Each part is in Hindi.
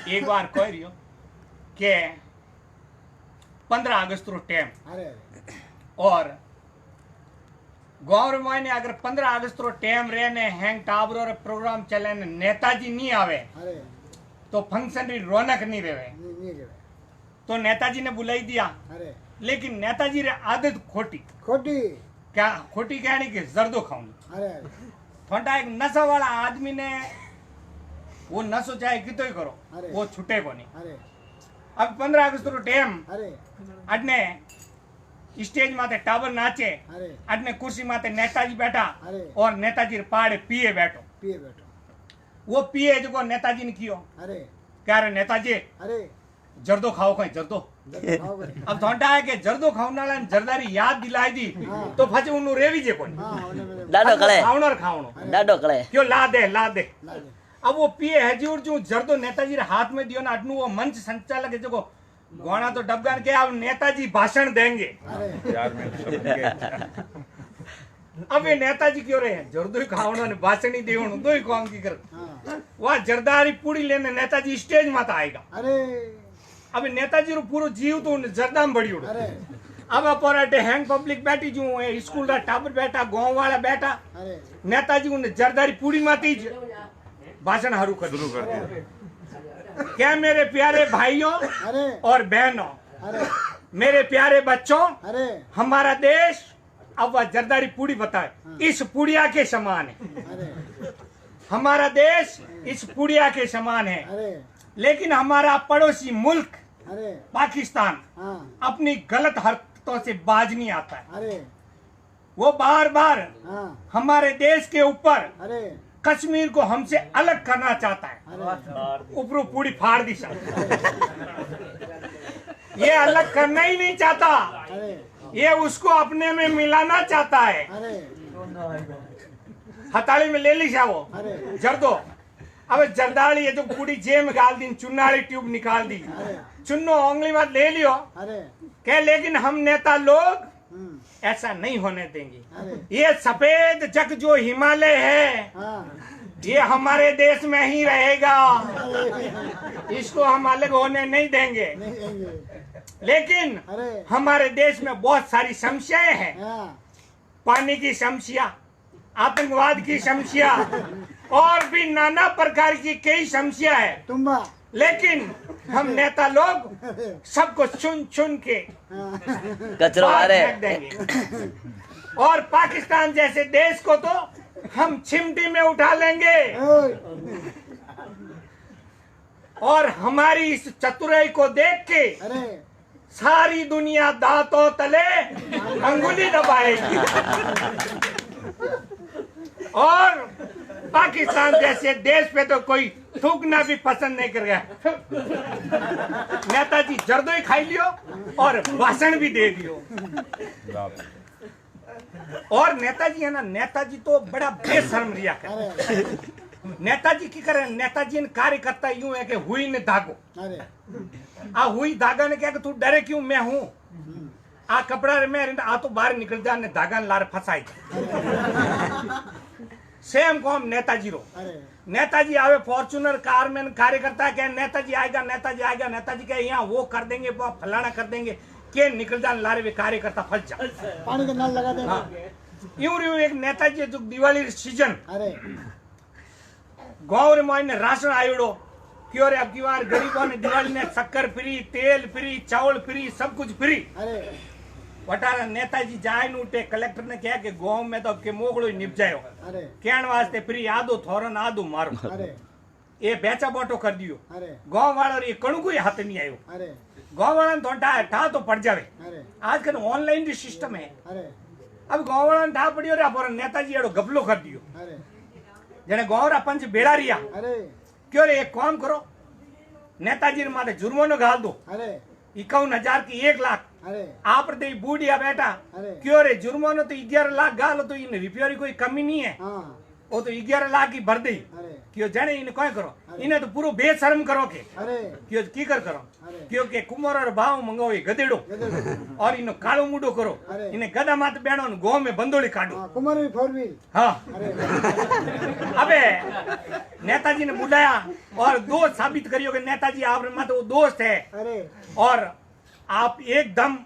एक बार कह रही हो के 15 अगस्त रो टाइम और गाँव में अगर 15 अगस्त रो टाइम रहे ने हैंग टावर और प्रोग्राम चले ने नेताजी नहीं आवे तो फंक्शन री रौनक नहीं रहे। तो नेताजी ने बुलाई दिया, लेकिन नेताजी रे आदत खोटी क्या खोटी कहनी कि जर्दो खाऊंगी। थोड़ा एक नशा वाला आदमी ने वो नशो चाहे कितो ही करो वो छूटे को नहीं। अब 15 अगस्त रो टाइम अडने स्टेज माते टावर नाचे, अडने कुर्सी माते नेताजी बैठा और नेताजी पाड़े पिए बैठो। वो पिए जो नेताजी ने कियो क्या रे नेताजी जर्दो खाओ कहीं जर्दो। अब थोड़ा है कि जर्दो खाऊं ने जरदारी याद दिलाई दी तो फचे उन्नु रेवी जे कोनी डाडो कळे खावणो क्यों ला दे। अब वो पिए हजूर जो जर्दो नेताजी रे हाथ में दियो ना अडनु वो मंच संचालक है जो गोना तो डबगान के अब नेताजी भाषण देंगे। अब ये नेताजी क्यों रहे हैं जर्दो ही खावणो ने भाषण ही देवणो दो ही काम की कर वह जरदारी पूरी लेने नेताजी स्टेज माता आएगा। अब नेताजी रो पूरो जीव तो जरदाम बड़ी उड़। अब अपराटे हैंग पब्लिक बैठी जो स्कूल रा टाबर बैठा गांव वाला बैठा नेताजी उन्हें जरदारी पूरी माती भाषण हरू कर शुरू कर दिया। क्या मेरे प्यारे भाइयों और बहनों, मेरे प्यारे बच्चों, हमारा देश अब वह जरदारी पूरी बताए इस पुड़िया के समान है। हमारा देश इस पुड़िया के समान है, लेकिन हमारा पड़ोसी मुल्क पाकिस्तान अपनी गलत हरकतों से बाज नहीं आता है। वो बार बार हमारे देश के ऊपर कश्मीर को हमसे अलग करना चाहता है। ऊपरों पूरी फाड़ दी ये अलग करना ही नहीं चाहता, ये उसको अपने में मिलाना चाहता है। हथाली में ले ली वो जर्दो। अब जरदारी ये जो पूरी जेम गाल दी चुनाड़ी ट्यूब निकाल दी चुन्नो उंगली मत ले लियो क्या, लेकिन हम नेता लोग ऐसा नहीं होने देंगे। ये सफेद जग जो हिमालय है ये हमारे देश में ही रहेगा, इसको हम अलग होने नहीं देंगे। लेकिन हमारे देश में बहुत सारी समस्याएं हैं, पानी की समस्या, आतंकवाद की समस्या और भी नाना प्रकार की कई समस्या है। लेकिन हम नेता लोग सबको चुन चुन के कचरा फेंक देंगे और पाकिस्तान जैसे देश को तो हम चिमटी में उठा लेंगे। और हमारी इस चतुराई को देख के सारी दुनिया दांतों तले अंगुली दबाएगी और पाकिस्तान जैसे देश पे तो कोई थूकना भी पसंद नहीं कर गया। नेताजी जर्दो ही खाई लियो और भाषण भी दे दियो। और नेताजी है ना, नेताजी तो बड़ा बेशर्म रिया कर। नेताजी की करे, नेताजी ने कार्यकर्ता यूं है कि हुई ने धागो हुई धागा ने क्या कि तू डरे क्यों, मैं हूं आ कपड़ा रे मैं आ तो बाहर निकल जा ने धागा लार फसाई। सेम कॉम नेताजी रो। नेताजी आवे फॉर्च्यूनर कार में कार्यकर्ता क्या नेताजी आएगा नेताजी क्या यहाँ वो कर देंगे वो फलाना कर देंगे के निकल जा लारे वे कार्यकर्ता फंस जा पानी का नल लगा दे। यूं एक नेताजी जो दिवाली सीजन गाँव रे मायने राशन आयोड़ो क्यों रे अब की बार गरीबों ने दिवाली ने शक्कर फ्री, तेल फ्री, चावल फ्री, सब कुछ फ्री। वटारा नेताजी जाए उठे कलेक्टर ने कहा कि गांव में तो के मोगड़ो निप जायो कहने वास्ते फ्री आदो थोरन आदो मारो ये बेचा बोटो कर दियो। गांव वालों ये कणु कोई हाथ नहीं आयो। गांव वाला तो ठा तो पड़ जावे। आजकल ऑनलाइन सिस्टम है। अब गांव वाला ठा पड़ियो रे पर नेताजी एडो गपलो कर दियो जने गांव रा पंच बेड़ा रिया क्यों रे एक काम करो नेताजी रे माथे जुर्मानो घाल दो 51,000 की 1 लाख आप दे बूढ़िया बेटा क्यों रे जुर्मानो तो 11 लाख गालो तो इन रिपेयर कोई कमी नहीं है। वो तो 11 लाख की भर दी अरे क्यों जाने इन्हें क्या करो इन्हें तो पूरा बेशर्म करो के अरे क्यों की कर करो अरे क्योंकि कुमार और भाव मंगाओ ये गधेड़ो और इन्हें कालो मुडो करो अरे। इन्हें गधा मात बैठो गांव में बंदोली काटो हाँ, कुमार भी 4 व्हील हाँ अरे अबे नेताजी ने बुलाया और दोस्त साबित करियो कि नेताजी आप मत वो दोस्त है अरे और आप एकदम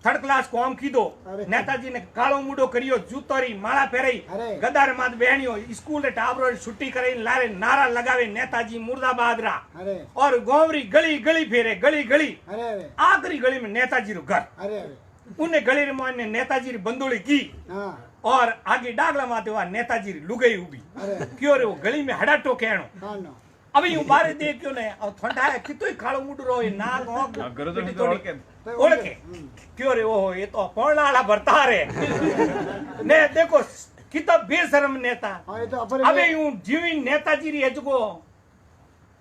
थर्ड क्लास कॉम की दो अरे। नेताजी ने कालो मुडो करियो जूतोरी माला पहराई अरे। गदार मात बहनियो स्कूल टाबरो छुट्टी करे लारे नारा लगावे नेताजी मुर्दाबाद रा अरे और गोवरी गली गली फेरे गली गली अरे अरे आखिरी गली में नेताजी रो घर अरे अरे उन्हें गली रे मोने नेताजी री बंदोली की हाँ और आगे डागला माते हुआ नेताजी री लुगाई उभी अरे क्यों रे वो गली में हड़ाटो कहणो हाँ नो अबे यूं बारे देख क्यों ने और ठंडा है कितोय कालो मुडो रो नाक ओक पिटी तोड़ी ओळखे क्यों रे ओ ये तो पौड़ाला भरता रे ने देखो कितना बेशरम नेता हाँ ये तो अपर अबे यूं जीवी नेताजी री एजको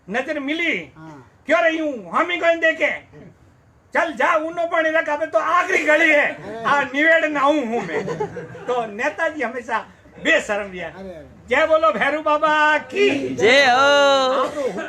नजर मिली हाँ क्यों रे यूं हम ही कहीं देखे चल जा उनो पानी रख अबे तो आखिरी गली है आ निवेड़ ना हूं मैं तो नेताजी हमेशा बेशरम है अरे अरे जय बोलो भैरू बाबा की जय हो।